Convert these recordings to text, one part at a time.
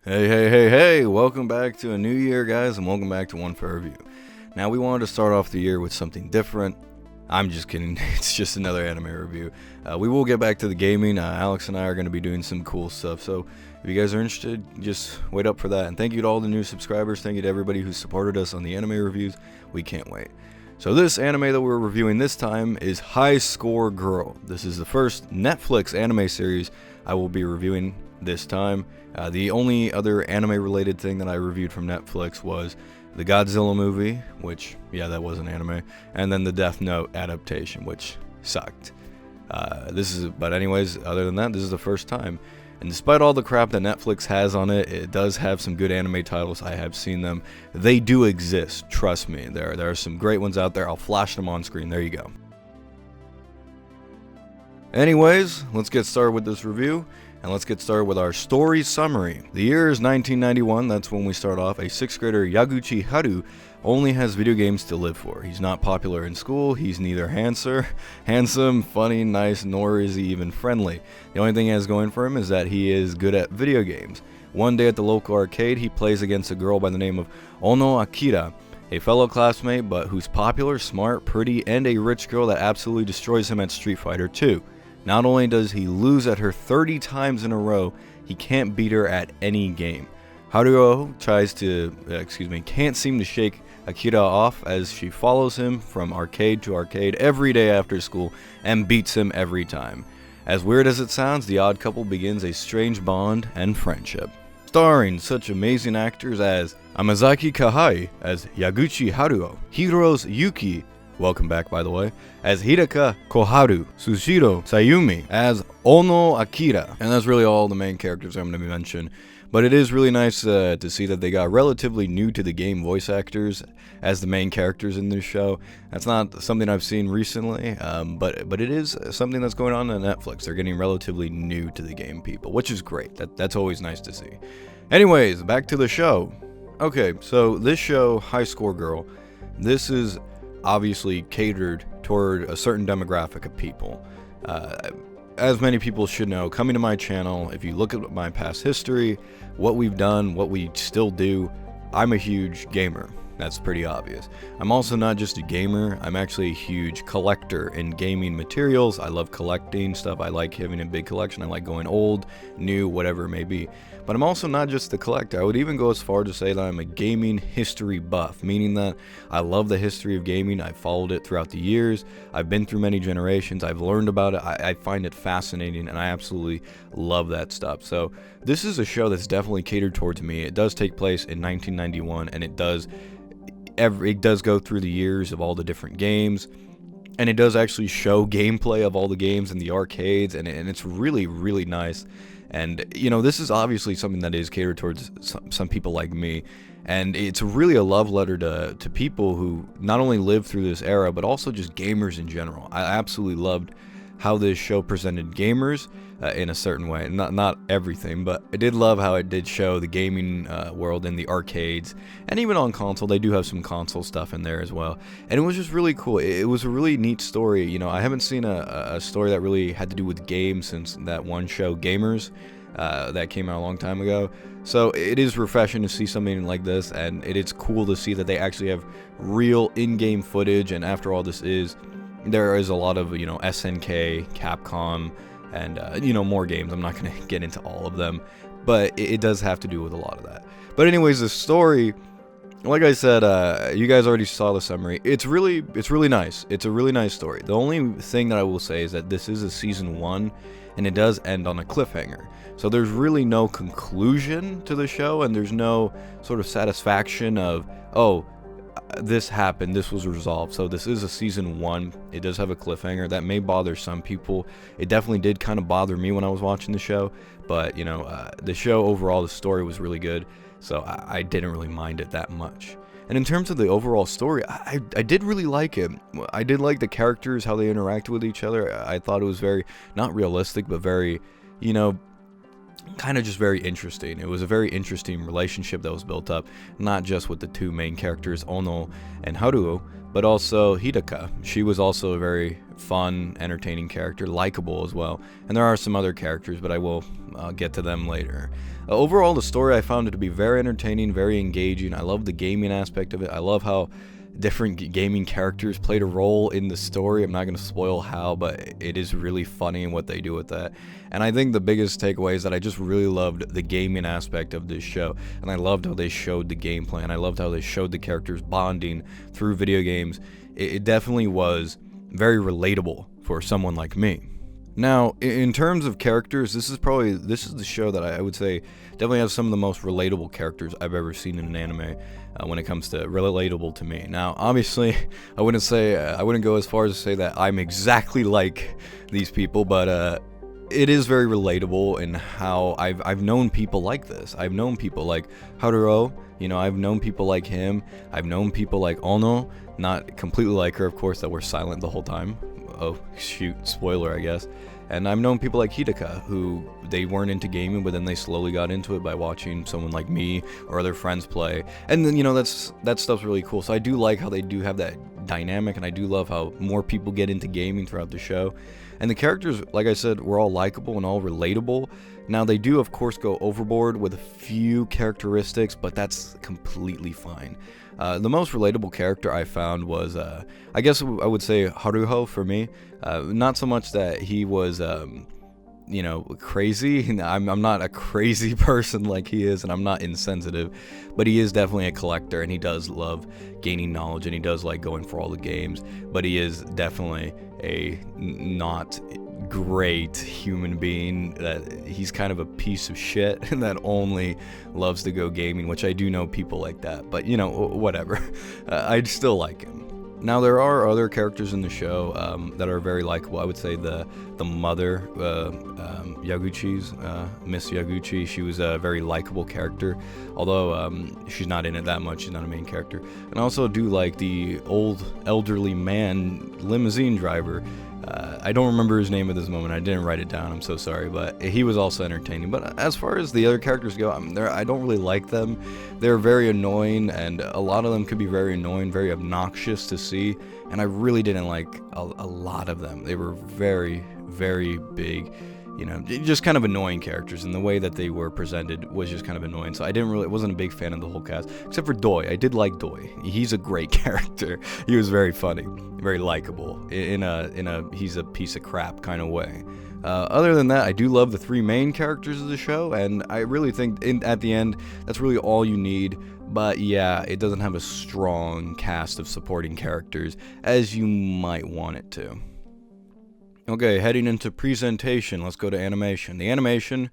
Hey, welcome back to a new year, guys, and welcome back to One Fair Review. Now, we wanted to start off the year with something different. I'm just kidding, it's just another anime review. We will get back to the gaming. Alex and I are going to be doing some cool stuff, so if you guys are interested, just wait up for that. And thank you to all the new subscribers, thank you to everybody who supported us on the anime reviews. We can't wait. So this anime that we're reviewing this time is High Score Girl. This is the first Netflix anime series I will be reviewing this time. The only other anime-related thing that I reviewed from Netflix was the Godzilla movie, which, yeah, that was an anime, and then the Death Note adaptation, which sucked. But anyways, other than that, this is the first time. And despite all the crap that Netflix has on it, it does have some good anime titles. I have seen them. They do exist, trust me. There are some great ones out there. I'll flash them on screen. There you go. Anyways, let's get started with this review. And let's get started with our story summary. The year is 1991, that's when we start off. A 6th grader, Yaguchi Haru, only has video games to live for. He's not popular in school, he's neither handsome, funny, nice, nor is he even friendly. The only thing he has going for him is that he is good at video games. One day at the local arcade, he plays against a girl by the name of Ono Akira, a fellow classmate, but who's popular, smart, pretty, and a rich girl that absolutely destroys him at Street Fighter 2. Not only does he lose at her 30 times in a row, he can't beat her at any game. Haruo can't seem to shake Akira off as she follows him from arcade to arcade every day after school and beats him every time. As weird as it sounds, the odd couple begins a strange bond and friendship. Starring such amazing actors as Amazaki Kahai as Yaguchi Haruo, Hiro's Yuki, welcome back by the way, as Hidaka Koharu, Sushiro Sayumi as Ono Akira, and that's really all the main characters I'm going to mention. But it is really nice to see that they got relatively new to the game voice actors as the main characters in this show. That's not something I've seen recently, but it is something that's going on Netflix. They're getting relatively new to the game people, which is great. That's always nice to see. Anyways, back to the show. Okay, so this show, High Score Girl, this is obviously catered toward a certain demographic of people. As many people should know, coming to my channel, if you look at my past history, what we've done, what we still do, I'm a huge gamer. That's pretty obvious. I'm also not just a gamer, I'm actually a huge collector in gaming materials. I love collecting stuff. I like having a big collection. I like going old, new, whatever it may be. But I'm also not just a collector. I would even go as far to say that I'm a gaming history buff, meaning that I love the history of gaming. I've followed it throughout the years. I've been through many generations. I've learned about it. I find it fascinating, and I absolutely love that stuff. So this is a show that's definitely catered towards me. It does take place in 1991, and it does go through the years of all the different games, and it does actually show gameplay of all the games in the arcades, and it's really, really nice. And, you know, this is obviously something that is catered towards some people like me. And it's really a love letter to people who not only lived through this era, but also just gamers in general. I absolutely loved how this show presented gamers in a certain way. Not everything, but I did love how it did show the gaming world in the arcades. And even on console, they do have some console stuff in there as well. And it was just really cool. It was a really neat story. You know, I haven't seen a story that really had to do with games since that one show, Gamers, that came out a long time ago. So it is refreshing to see something like this, and it is cool to see that they actually have real in-game footage. And after all, there is a lot of, you know, SNK, Capcom, and, you know, more games. I'm not going to get into all of them, but it does have to do with a lot of that. But anyways, the story, like I said, you guys already saw the summary. It's really nice. It's a really nice story. The only thing that I will say is that this is a season 1, and it does end on a cliffhanger. So there's really no conclusion to the show, and there's no sort of satisfaction of, oh, this happened, this was resolved. So this is a season 1. It does have a cliffhanger that may bother some people. It definitely did kind of bother me when I was watching the show, but you know, the show overall, the story was really good, so I didn't really mind it that much. And in terms of the overall story, I did really like it. I did like the characters, how they interacted with each other. I thought it was very, not realistic, but very, you know, kind of just very interesting. It was a very interesting relationship that was built up, not just with the two main characters, Ono and Haruo, but also Hidaka. She was also a very fun, entertaining character, likable as well. And there are some other characters, but I will get to them later. Overall, the story I found it to be very entertaining, very engaging. I love the gaming aspect of it. I love how different gaming characters played a role in the story. I'm not going to spoil how, but it is really funny in what they do with that. And I think the biggest takeaway is that I just really loved the gaming aspect of this show, and I loved how they showed the gameplay, and I loved how they showed the characters bonding through video games. It definitely was very relatable for someone like me. Now, in terms of characters, this is the show that I would say definitely has some of the most relatable characters I've ever seen in an anime when it comes to relatable to me. Now, obviously, I wouldn't go as far as to say that I'm exactly like these people, but it is very relatable in how I've known people like this. I've known people like Haruo, I've known people like him. I've known people like Ono, not completely like her, of course, that were silent the whole time. Oh, shoot, spoiler, I guess. And I've known people like Hidaka, who they weren't into gaming, but then they slowly got into it by watching someone like me or other friends play. And then, that stuff's really cool. So I do like how they do have that dynamic, and I do love how more people get into gaming throughout the show. And the characters, like I said, were all likable and all relatable. Now, they do, of course, go overboard with a few characteristics, but that's completely fine. The most relatable character I found was, I guess I would say Haruho for me. Not so much that he was, crazy. I'm not a crazy person like he is, and I'm not insensitive, but he is definitely a collector, and he does love gaining knowledge, and he does like going for all the games, but he is definitely a not great human being. That he's kind of a piece of shit that only loves to go gaming, which I do know people like that, but whatever. I'd still like him. Now, there are other characters in the show that are very likable. I would say the mother, Yaguchi's, Miss Yaguchi, she was a very likable character, although she's not in it that much. She's not a main character. And I also do like the old elderly man limousine driver. I don't remember his name at this moment. I didn't write it down. I'm so sorry, but he was also entertaining. But as far as the other characters go, I don't really like them. They're very annoying, and a lot of them could be very annoying, very obnoxious to see. And I really didn't like a lot of them. They were very, very big, just kind of annoying characters, and the way that they were presented was just kind of annoying. So I wasn't a big fan of the whole cast, except for Doi. I did like Doi. He's a great character. He was very funny, very likable, he's a piece of crap kind of way. Other than that, I do love the three main characters of the show, and I really think at the end, that's really all you need. But yeah, it doesn't have a strong cast of supporting characters as you might want it to. Okay, heading into presentation, let's go to animation. The animation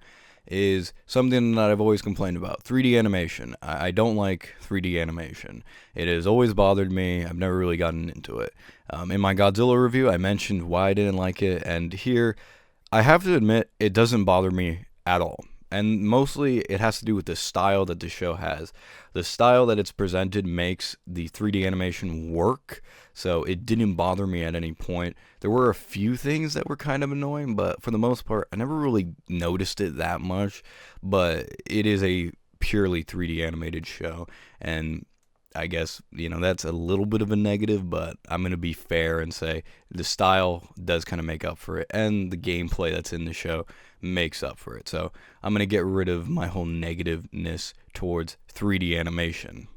is something that I've always complained about. 3D animation. I don't like 3D animation. It has always bothered me. I've never really gotten into it. In my Godzilla review, I mentioned why I didn't like it, and here, I have to admit, it doesn't bother me at all. And mostly, it has to do with the style that the show has. The style that it's presented makes the 3D animation work, so it didn't bother me at any point. There were a few things that were kind of annoying, but for the most part, I never really noticed it that much. But it is a purely 3D animated show, and I guess, that's a little bit of a negative, but I'm going to be fair and say the style does kind of make up for it, and the gameplay that's in the show makes up for it. So I'm going to get rid of my whole negativeness towards 3D animation.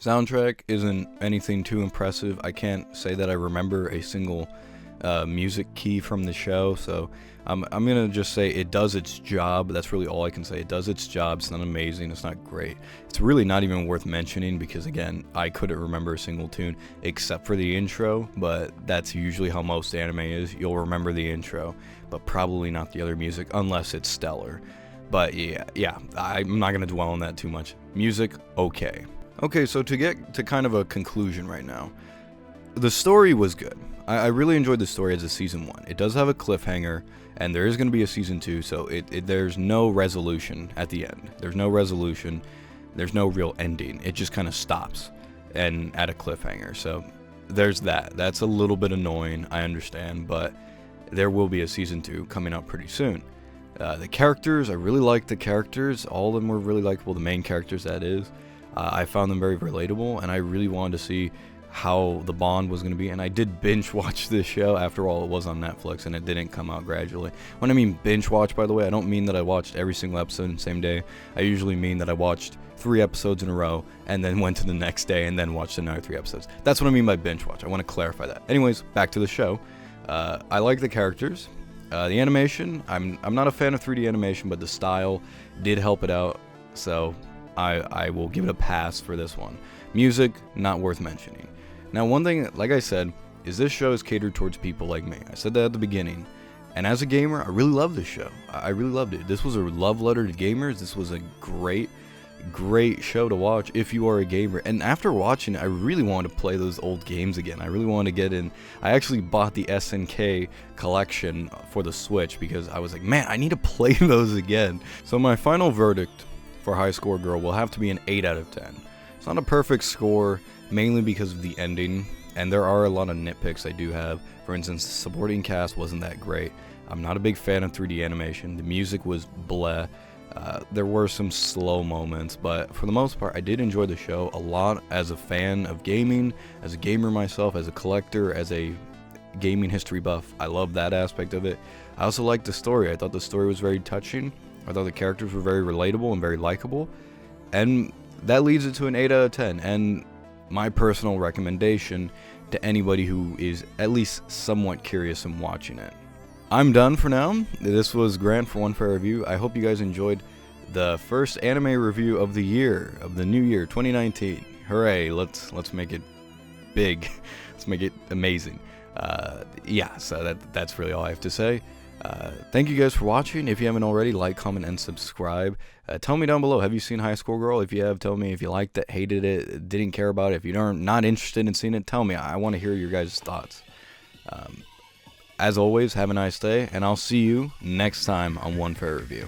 Soundtrack isn't anything too impressive. I can't say that I remember a single music key from the show, so I'm going to just say it does its job. That's really all I can say. It does its job. It's not amazing. It's not great. It's really not even worth mentioning because, again, I couldn't remember a single tune except for the intro, but that's usually how most anime is. You'll remember the intro, but probably not the other music unless it's stellar. But yeah, I'm not going to dwell on that too much. Music, okay. Okay, so to get to kind of a conclusion right now, the story was good. I really enjoyed the story as a season 1. It does have a cliffhanger, and there is going to be a season 2, so there's no resolution at the end. There's no resolution. There's no real ending. It just kind of stops and at a cliffhanger. So there's that. That's a little bit annoying, I understand, but there will be a season 2 coming up pretty soon. The characters, I really liked the characters. All of them were really likable, the main characters, that is. I found them very relatable, and I really wanted to see how the bond was going to be. And I did binge watch this show. After all, it was on Netflix and it didn't come out gradually. When I mean binge watch, by the way, I don't mean that I watched every single episode in the same day. I usually mean that I watched 3 episodes in a row and then went to the next day and then watched another 3 episodes. That's what I mean by binge watch. I want to clarify that. Anyways, back to the show. I like the characters. The animation, I'm not a fan of 3D animation, but the style did help it out, so I will give it a pass for this one. Music, not worth mentioning. Now, one thing, like I said, is this show is catered towards people like me. I said that at the beginning. And as a gamer, I really love this show. I really loved it. This was a love letter to gamers. This was a great show to watch if you are a gamer. And after watching it, I really wanted to play those old games again. I really wanted to get in. I actually bought the SNK collection for the Switch because I was like, man, I need to play those again. So my final verdict for High Score Girl will have to be an 8 out of 10. It's not a perfect score, mainly because of the ending, and there are a lot of nitpicks I do have. For instance, the supporting cast wasn't that great. I'm not a big fan of 3D animation. The music was bleh. There were some slow moments, but for the most part, I did enjoy the show a lot as a fan of gaming, as a gamer myself, as a collector, as a gaming history buff. I love that aspect of it. I also liked the story. I thought the story was very touching. I thought the characters were very relatable and very likable, and that leads it to an 8 out of 10, and my personal recommendation to anybody who is at least somewhat curious in watching it. I'm done for now. This was Grant for One Fair Review. I hope you guys enjoyed the first anime review of the year, of the new year, 2019. Hooray, let's make it big. Let's make it amazing. Yeah, so that's really all I have to say. Thank you guys for watching. If you haven't already, like, comment, and subscribe. Tell me down below, have you seen High Score Girl? If you have, tell me if you liked it, hated it, didn't care about it. If you're not interested in seeing it, tell me. I want to hear your guys' thoughts. As always, have a nice day, and I'll see you next time on One Fair Review.